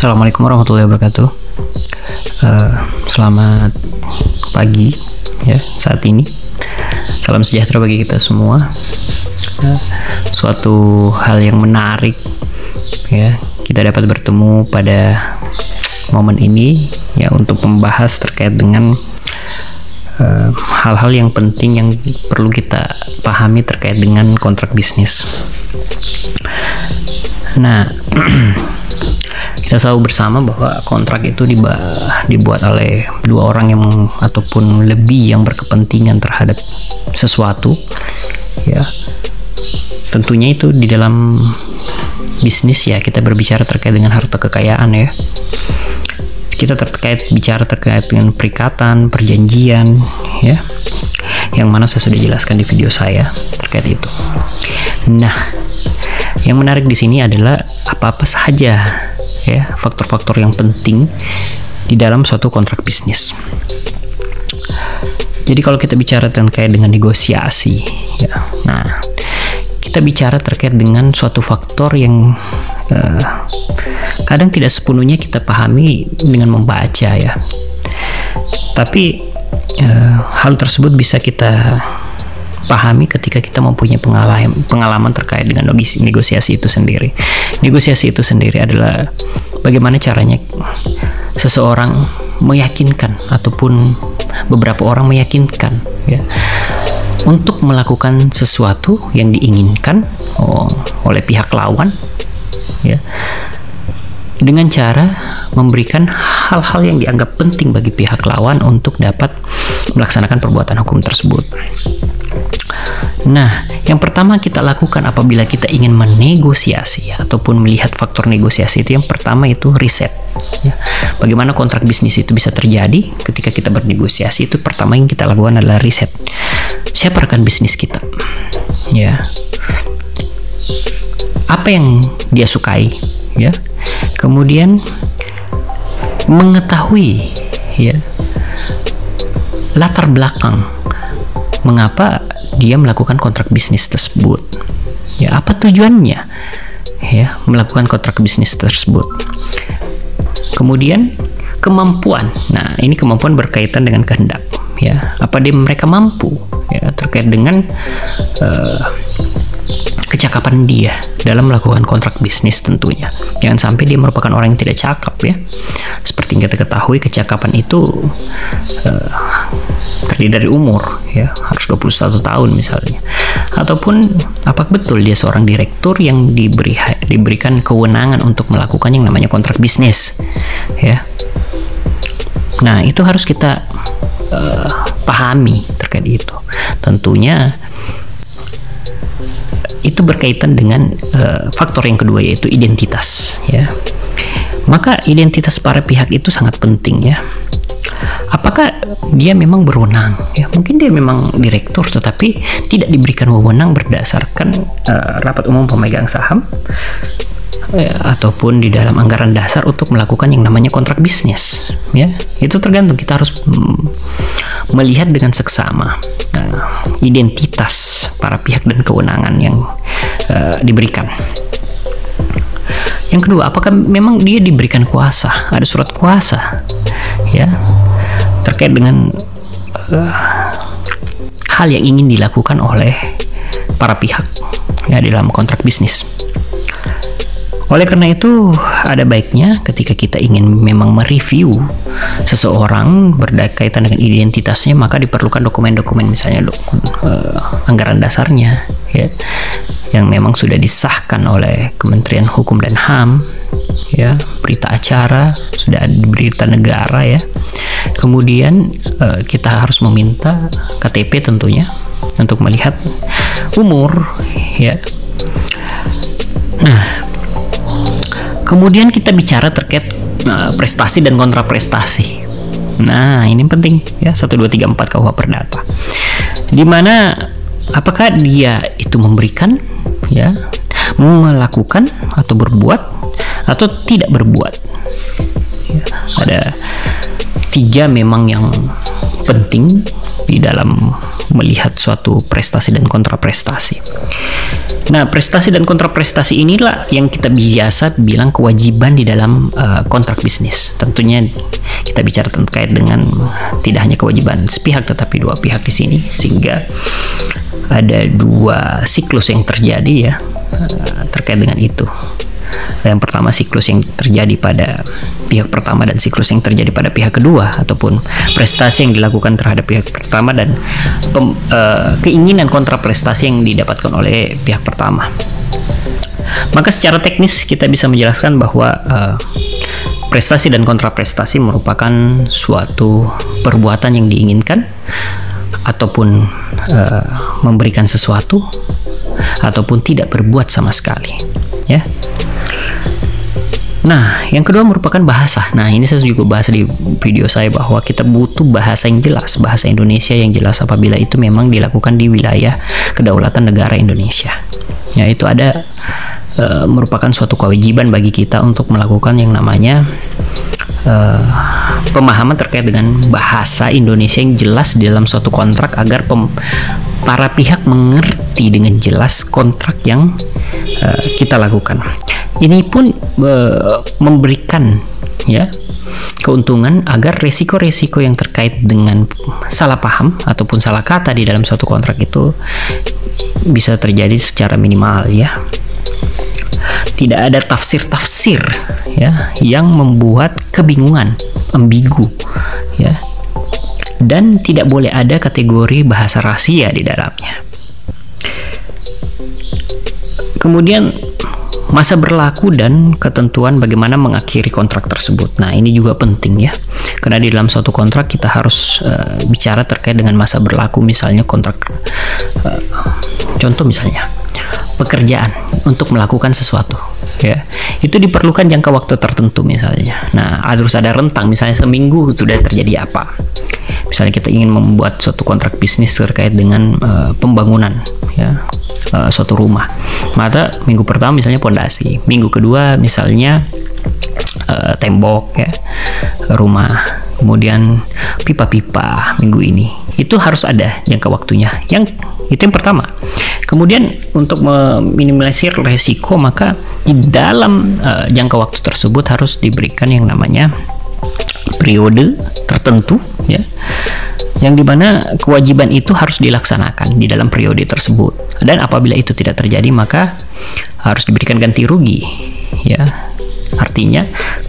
Assalamualaikum warahmatullahi wabarakatuh. Selamat pagi ya saat ini. Salam sejahtera bagi kita semua. Suatu hal yang menarik ya, kita dapat bertemu pada momen ini ya untuk membahas terkait dengan hal-hal yang penting yang perlu kita pahami terkait dengan kontrak bisnis. Nah, kita tahu bersama bahwa kontrak itu dibuat oleh dua orang yang ataupun lebih yang berkepentingan terhadap sesuatu ya. Tentunya itu di dalam bisnis ya, kita berbicara terkait dengan harta kekayaan ya. Kita bicara terkait dengan perikatan, perjanjian ya, yang mana saya sudah jelaskan di video saya terkait itu. Nah, yang menarik di sini adalah apa-apa saja ya faktor-faktor yang penting di dalam suatu kontrak bisnis. Jadi kalau kita bicara terkait dengan negosiasi ya, nah kita bicara terkait dengan suatu faktor yang kadang tidak sepenuhnya kita pahami dengan membaca ya, tapi hal tersebut bisa kita pahami ketika kita mempunyai pengalaman terkait dengan negosiasi itu sendiri. Negosiasi itu sendiri adalah bagaimana caranya seseorang meyakinkan ataupun beberapa orang meyakinkan ya untuk melakukan sesuatu yang diinginkan oleh pihak lawan ya, dengan cara memberikan hal-hal yang dianggap penting bagi pihak lawan untuk dapat melaksanakan perbuatan hukum tersebut. Nah, yang pertama kita lakukan apabila kita ingin menegosiasi ataupun melihat faktor negosiasi itu, yang pertama itu riset ya. Bagaimana kontrak bisnis itu bisa terjadi ketika kita bernegosiasi, itu pertama yang kita lakukan adalah riset. Siapa rekan bisnis kita ya, apa yang dia sukai ya, kemudian mengetahui ya latar belakang mengapa dia melakukan kontrak bisnis tersebut ya, apa tujuannya ya melakukan kontrak bisnis tersebut. Kemudian kemampuan, nah ini kemampuan berkaitan dengan kehendak ya, apa mereka mampu ya terkait dengan kecakapan dia dalam melakukan kontrak bisnis. Tentunya jangan sampai dia merupakan orang yang tidak cakap ya. Seperti yang kita ketahui, kecakapan itu terdiri dari umur ya, harus 21 tahun misalnya, ataupun apa betul dia seorang direktur yang diberikan kewenangan untuk melakukan yang namanya kontrak bisnis ya. Nah, itu harus kita pahami terkait itu. Tentunya itu berkaitan dengan faktor yang kedua, yaitu identitas ya. Maka identitas para pihak itu sangat penting ya. Apakah dia memang berwenang ya? Mungkin dia memang direktur tetapi tidak diberikan wewenang berdasarkan rapat umum pemegang saham ataupun di dalam anggaran dasar untuk melakukan yang namanya kontrak bisnis ya. Itu tergantung, kita harus melihat dengan seksama identitas para pihak dan kewenangan yang diberikan. Yang kedua, apakah memang dia diberikan kuasa, ada surat kuasa ya terkait dengan hal yang ingin dilakukan oleh para pihak ya di dalam kontrak bisnis. Oleh karena itu, ada baiknya ketika kita ingin memang mereview seseorang berkaitan dengan identitasnya, maka diperlukan dokumen-dokumen, misalnya anggaran dasarnya ya, yang memang sudah disahkan oleh Kementerian Hukum dan HAM ya, berita acara, sudah ada berita negara ya. Kemudian kita harus meminta KTP tentunya untuk melihat umur ya. Nah, kemudian kita bicara terkait prestasi dan kontraprestasi. Nah, ini penting ya, 1, 2, 3, 4 KUH Perdata. Dimana apakah dia itu memberikan ya, melakukan atau berbuat atau tidak berbuat ya, ada 3 memang yang penting di dalam melihat suatu prestasi dan kontraprestasi. Nah, prestasi dan kontraprestasi inilah yang kita biasa bilang kewajiban di dalam kontrak bisnis. Tentunya kita bicara terkait dengan tidak hanya kewajiban sepihak tetapi dua pihak di sini, sehingga ada dua siklus yang terjadi ya terkait dengan itu. Yang pertama siklus yang terjadi pada pihak pertama dan siklus yang terjadi pada pihak kedua, ataupun prestasi yang dilakukan terhadap pihak pertama dan keinginan kontraprestasi yang didapatkan oleh pihak pertama. Maka secara teknis kita bisa menjelaskan bahwa prestasi dan kontraprestasi merupakan suatu perbuatan yang diinginkan ataupun memberikan sesuatu ataupun tidak berbuat sama sekali, ya. Nah, yang kedua merupakan bahasa. Nah, ini saya juga bahas di video saya bahwa kita butuh bahasa yang jelas, bahasa Indonesia yang jelas apabila itu memang dilakukan di wilayah kedaulatan negara Indonesia. Ya, itu ada merupakan suatu kewajiban bagi kita untuk melakukan yang namanya pemahaman terkait dengan bahasa Indonesia yang jelas di dalam suatu kontrak agar para pihak mengerti dengan jelas kontrak yang kita lakukan. Ini pun memberikan ya keuntungan agar resiko-resiko yang terkait dengan salah paham ataupun salah kata di dalam suatu kontrak itu bisa terjadi secara minimal ya. Tidak ada tafsir-tafsir ya yang membuat kebingungan, ambigu ya. Dan tidak boleh ada kategori bahasa rahasia di dalamnya. Kemudian masa berlaku dan ketentuan bagaimana mengakhiri kontrak tersebut. Nah, ini juga penting ya. Karena di dalam suatu kontrak kita harus bicara terkait dengan masa berlaku, misalnya kontrak contoh misalnya pekerjaan untuk melakukan sesuatu ya. Itu diperlukan jangka waktu tertentu misalnya. Nah, harus ada rentang, misalnya seminggu sudah terjadi apa. Misalnya kita ingin membuat suatu kontrak bisnis terkait dengan pembangunan ya. Suatu rumah, maka minggu pertama misalnya pondasi, minggu kedua misalnya tembok ya rumah, kemudian pipa-pipa minggu ini. Itu harus ada jangka waktunya. Itu yang pertama. Kemudian untuk meminimalisir resiko, maka di dalam jangka waktu tersebut harus diberikan yang namanya periode tertentu ya, yang dimana kewajiban itu harus dilaksanakan di dalam periode tersebut, dan apabila itu tidak terjadi maka harus diberikan ganti rugi ya. Artinya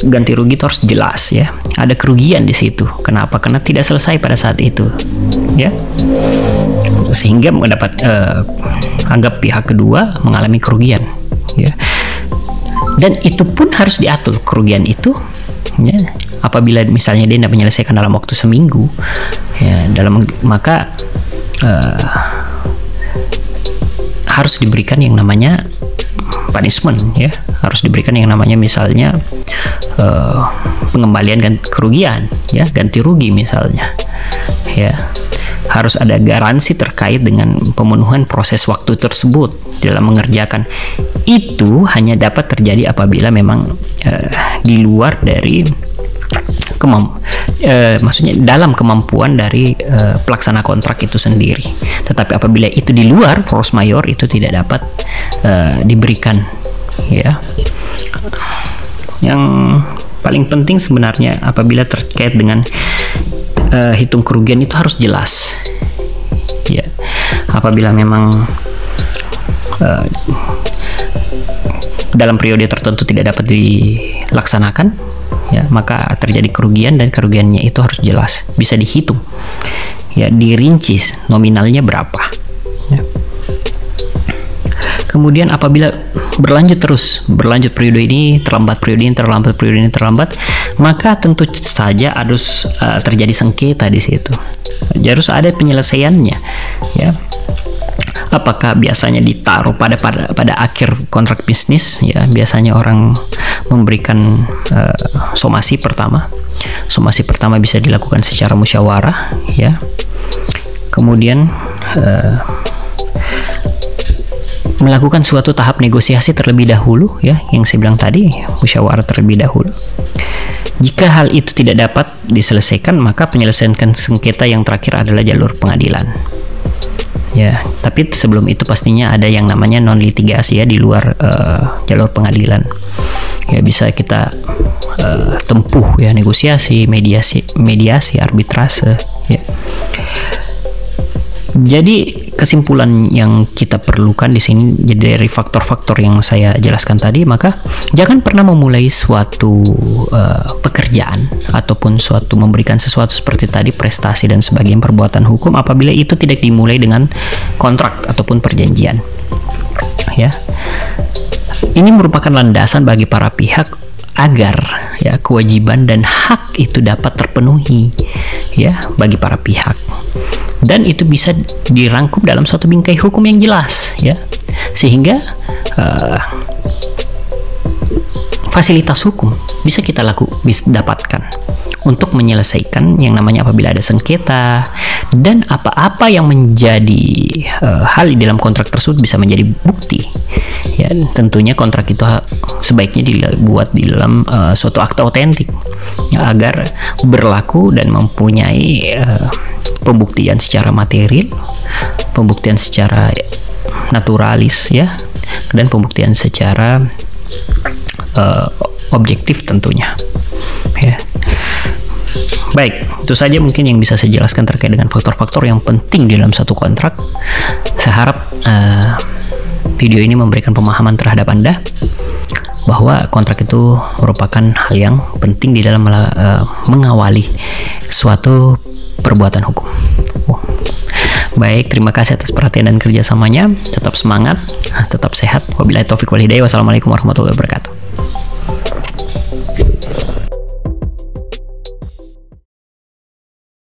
ganti rugi itu harus jelas ya, ada kerugian di situ. Kenapa? Karena tidak selesai pada saat itu ya, sehingga mendapat anggap pihak kedua mengalami kerugian ya. Dan itu pun harus diatur kerugian itu ya. Apabila misalnya dia tidak menyelesaikan dalam waktu seminggu ya, maka harus diberikan yang namanya punishment ya, harus diberikan yang namanya misalnya pengembalian kerugian ya, ganti rugi misalnya ya. Harus ada garansi terkait dengan pemenuhan proses waktu tersebut dalam mengerjakan. Itu hanya dapat terjadi apabila memang di luar dari maksudnya dalam kemampuan dari pelaksana kontrak itu sendiri. Tetapi apabila itu di luar force majeure, itu tidak dapat diberikan ya. Yang paling penting sebenarnya apabila terkait dengan hitung kerugian itu harus jelas ya. Apabila memang dalam periode tertentu tidak dapat dilaksanakan ya, maka terjadi kerugian, dan kerugiannya itu harus jelas, bisa dihitung ya, dirinci nominalnya berapa ya. Kemudian apabila berlanjut periode ini terlambat, periode ini terlambat, maka tentu saja harus terjadi sengketa di situ. Harus ada penyelesaiannya ya. Apakah biasanya ditaruh pada akhir kontrak bisnis ya, biasanya orang memberikan somasi pertama. Somasi pertama bisa dilakukan secara musyawarah ya. Kemudian melakukan suatu tahap negosiasi terlebih dahulu ya, yang saya bilang tadi, musyawarah terlebih dahulu. Jika hal itu tidak dapat diselesaikan, maka penyelesaian sengketa yang terakhir adalah jalur pengadilan Ya, tapi sebelum itu pastinya ada yang namanya non litigasi ya, di luar jalur pengadilan. Ya, bisa kita tempuh ya, negosiasi, mediasi, arbitrase ya. Jadi kesimpulan yang kita perlukan di sini dari faktor-faktor yang saya jelaskan tadi, maka jangan pernah memulai suatu pekerjaan ataupun memberikan sesuatu seperti tadi, prestasi dan sebagainya, perbuatan hukum, apabila itu tidak dimulai dengan kontrak ataupun perjanjian. Ya. Ini merupakan landasan bagi para pihak agar ya kewajiban dan hak itu dapat terpenuhi ya bagi para pihak. Dan itu bisa dirangkum dalam suatu bingkai hukum yang jelas ya, sehingga fasilitas hukum bisa kita dapatkan untuk menyelesaikan yang namanya apabila ada sengketa, dan apa-apa yang menjadi hal di dalam kontrak tersebut bisa menjadi bukti ya. Tentunya kontrak itu sebaiknya dibuat di dalam suatu akta otentik ya, agar berlaku dan mempunyai pembuktian secara material, pembuktian secara naturalis ya, dan pembuktian secara objektif tentunya ya. Baik, itu saja mungkin yang bisa saya jelaskan terkait dengan faktor-faktor yang penting di dalam satu kontrak. Saya harap video ini memberikan pemahaman terhadap Anda bahwa kontrak itu merupakan hal yang penting di dalam mengawali suatu perbuatan hukum. Baik, terima kasih atas perhatian dan kerjasamanya. Tetap semangat, tetap sehat. Wabillahi taufiq wal hidayah. Wassalamualaikum warahmatullahi wabarakatuh.